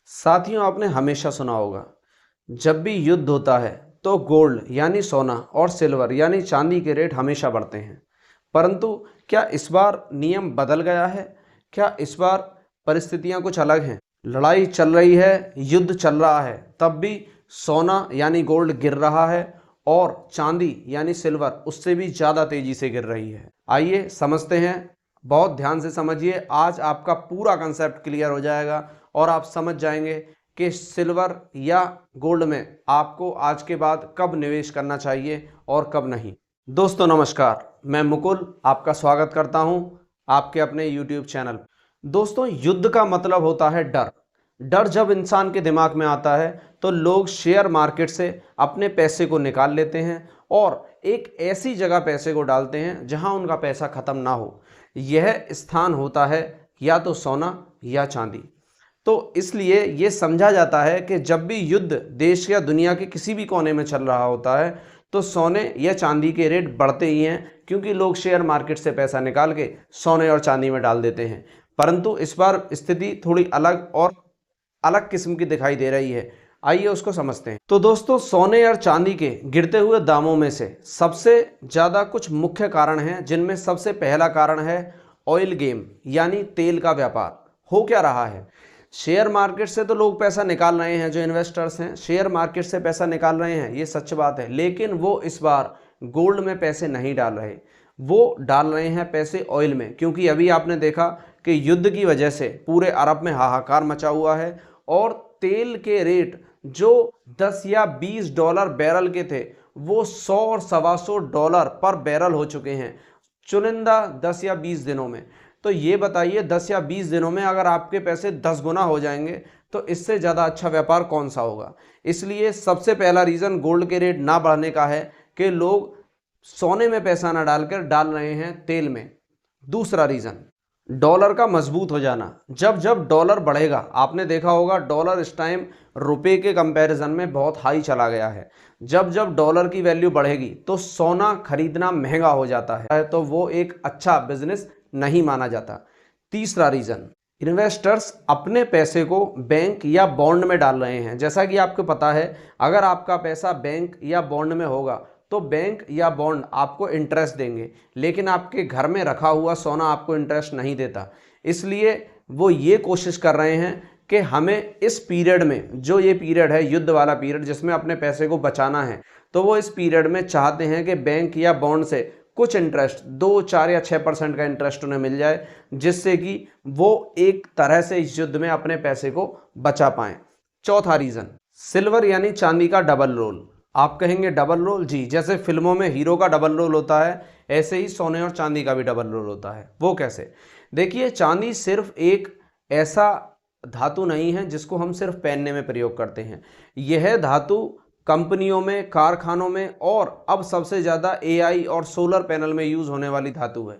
साथियों, आपने हमेशा सुना होगा, जब भी युद्ध होता है तो गोल्ड यानी सोना और सिल्वर यानी चांदी के रेट हमेशा बढ़ते हैं। परंतु क्या इस बार नियम बदल गया है? क्या इस बार परिस्थितियां कुछ अलग हैं? लड़ाई चल रही है, युद्ध चल रहा है, तब भी सोना यानी गोल्ड गिर रहा है और चांदी यानी सिल्वर उससे भी ज़्यादा तेजी से गिर रही है। आइए समझते हैं, बहुत ध्यान से समझिए। आज आपका पूरा कंसेप्ट क्लियर हो जाएगा और आप समझ जाएंगे कि सिल्वर या गोल्ड में आपको आज के बाद कब निवेश करना चाहिए और कब नहीं। दोस्तों नमस्कार, मैं मुकुल आपका स्वागत करता हूं आपके अपने YouTube चैनल। दोस्तों, युद्ध का मतलब होता है डर। डर जब इंसान के दिमाग में आता है तो लोग शेयर मार्केट से अपने पैसे को निकाल लेते हैं और एक ऐसी जगह पैसे को डालते हैं जहां उनका पैसा खत्म ना हो। यह स्थान होता है या तो सोना या चांदी। तो इसलिए ये समझा जाता है कि जब भी युद्ध देश या दुनिया के किसी भी कोने में चल रहा होता है तो सोने या चांदी के रेट बढ़ते ही हैं, क्योंकि लोग शेयर मार्केट से पैसा निकाल के सोने और चांदी में डाल देते हैं। परंतु इस बार स्थिति थोड़ी अलग और अलग किस्म की दिखाई दे रही है। आइए उसको समझते हैं। तो दोस्तों, सोने और चांदी के गिरते हुए दामों में से सबसे ज़्यादा कुछ मुख्य कारण हैं, जिनमें सबसे पहला कारण है ऑयल गेम यानी तेल का व्यापार। हो क्या रहा है, शेयर मार्केट से तो लोग पैसा निकाल रहे हैं, जो इन्वेस्टर्स हैं शेयर मार्केट से पैसा निकाल रहे हैं, ये सच बात है। लेकिन वो इस बार गोल्ड में पैसे नहीं डाल रहे, वो डाल रहे हैं पैसे ऑयल में। क्योंकि अभी आपने देखा कि युद्ध की वजह से पूरे अरब में हाहाकार मचा हुआ है और तेल के रेट जो 10 या 20 डॉलर बैरल के थे वो 100 और $125 पर बैरल हो चुके हैं चुनिंदा 10 या 20 दिनों में। तो ये बताइए, 10 या 20 दिनों में अगर आपके पैसे 10 गुना हो जाएंगे तो इससे ज़्यादा अच्छा व्यापार कौन सा होगा। इसलिए सबसे पहला रीज़न गोल्ड के रेट ना बढ़ने का है कि लोग सोने में पैसा ना डालकर डाल रहे हैं तेल में। दूसरा रीज़न डॉलर का मजबूत हो जाना। जब जब डॉलर बढ़ेगा, आपने देखा होगा डॉलर इस टाइम रुपए के कंपैरिजन में बहुत हाई चला गया है। जब जब डॉलर की वैल्यू बढ़ेगी तो सोना खरीदना महंगा हो जाता है, तो वो एक अच्छा बिजनेस नहीं माना जाता। तीसरा रीज़न, इन्वेस्टर्स अपने पैसे को बैंक या बॉन्ड में डाल रहे हैं। जैसा कि आपको पता है, अगर आपका पैसा बैंक या बॉन्ड में होगा तो बैंक या बॉन्ड आपको इंटरेस्ट देंगे, लेकिन आपके घर में रखा हुआ सोना आपको इंटरेस्ट नहीं देता। इसलिए वो ये कोशिश कर रहे हैं कि हमें इस पीरियड में, जो ये पीरियड है युद्ध वाला पीरियड जिसमें अपने पैसे को बचाना है, तो वो इस पीरियड में चाहते हैं कि बैंक या बॉन्ड से कुछ इंटरेस्ट 2, 4 या 6% का इंटरेस्ट उन्हें मिल जाए, जिससे कि वो एक तरह से इस युद्ध में अपने पैसे को बचा पाएं। चौथा रीज़न, सिल्वर यानी चांदी का डबल रोल। आप कहेंगे डबल रोल? जी, जैसे फिल्मों में हीरो का डबल रोल होता है, ऐसे ही सोने और चांदी का भी डबल रोल होता है। वो कैसे? देखिए, चांदी सिर्फ एक ऐसा धातु नहीं है जिसको हम सिर्फ पहनने में प्रयोग करते हैं। यह धातु कंपनियों में, कारखानों में और अब सबसे ज़्यादा AI और सोलर पैनल में यूज़ होने वाली धातु है।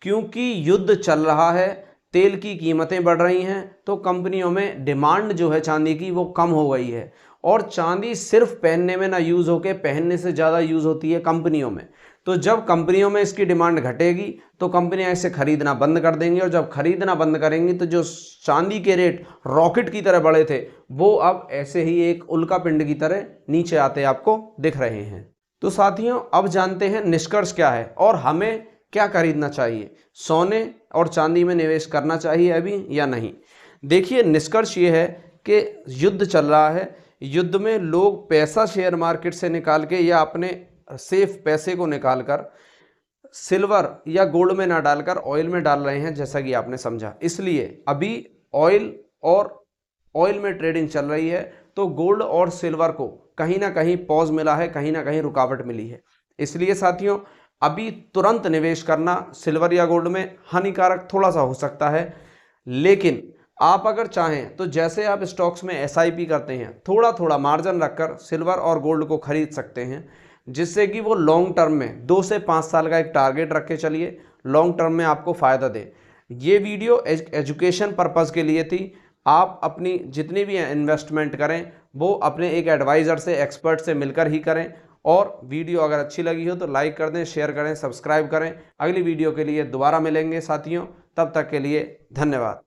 क्योंकि युद्ध चल रहा है, तेल की कीमतें बढ़ रही हैं, तो कंपनियों में डिमांड जो है चांदी की वो कम हो गई है। और चांदी सिर्फ पहनने में ना यूज़ होके पहनने से ज़्यादा यूज़ होती है कंपनियों में। तो जब कंपनियों में इसकी डिमांड घटेगी तो कंपनियां इसे खरीदना बंद कर देंगी, और जब खरीदना बंद करेंगी तो जो चांदी के रेट रॉकेट की तरह बढ़े थे वो अब ऐसे ही एक उल्का पिंड की तरह नीचे आते आपको दिख रहे हैं। तो साथियों, अब जानते हैं निष्कर्ष क्या है और हमें क्या खरीदना चाहिए। सोने और चांदी में निवेश करना चाहिए अभी या नहीं? देखिए, निष्कर्ष ये है कि युद्ध चल रहा है, युद्ध में लोग पैसा शेयर मार्केट से निकाल के या अपने सेफ पैसे को निकालकर सिल्वर या गोल्ड में ना डालकर ऑयल में डाल रहे हैं, जैसा कि आपने समझा। इसलिए अभी ऑयल में ट्रेडिंग चल रही है, तो गोल्ड और सिल्वर को कहीं ना कहीं पॉज मिला है, कहीं ना कहीं रुकावट मिली है। इसलिए साथियों, अभी तुरंत निवेश करना सिल्वर या गोल्ड में हानिकारक थोड़ा सा हो सकता है। लेकिन आप अगर चाहें तो जैसे आप स्टॉक्स में SIP करते हैं, थोड़ा थोड़ा मार्जिन रखकर सिल्वर और गोल्ड को खरीद सकते हैं, जिससे कि वो लॉन्ग टर्म में 2 से 5 साल का एक टारगेट रख के चलिए, लॉन्ग टर्म में आपको फ़ायदा दे। ये वीडियो एजुकेशन पर्पज़ के लिए थी। आप अपनी जितनी भी इन्वेस्टमेंट करें वो अपने एक एडवाइज़र से, एक्सपर्ट से मिलकर ही करें। और वीडियो अगर अच्छी लगी हो तो लाइक कर दें, शेयर करें, सब्सक्राइब करें। अगली वीडियो के लिए दोबारा मिलेंगे साथियों, तब तक के लिए धन्यवाद।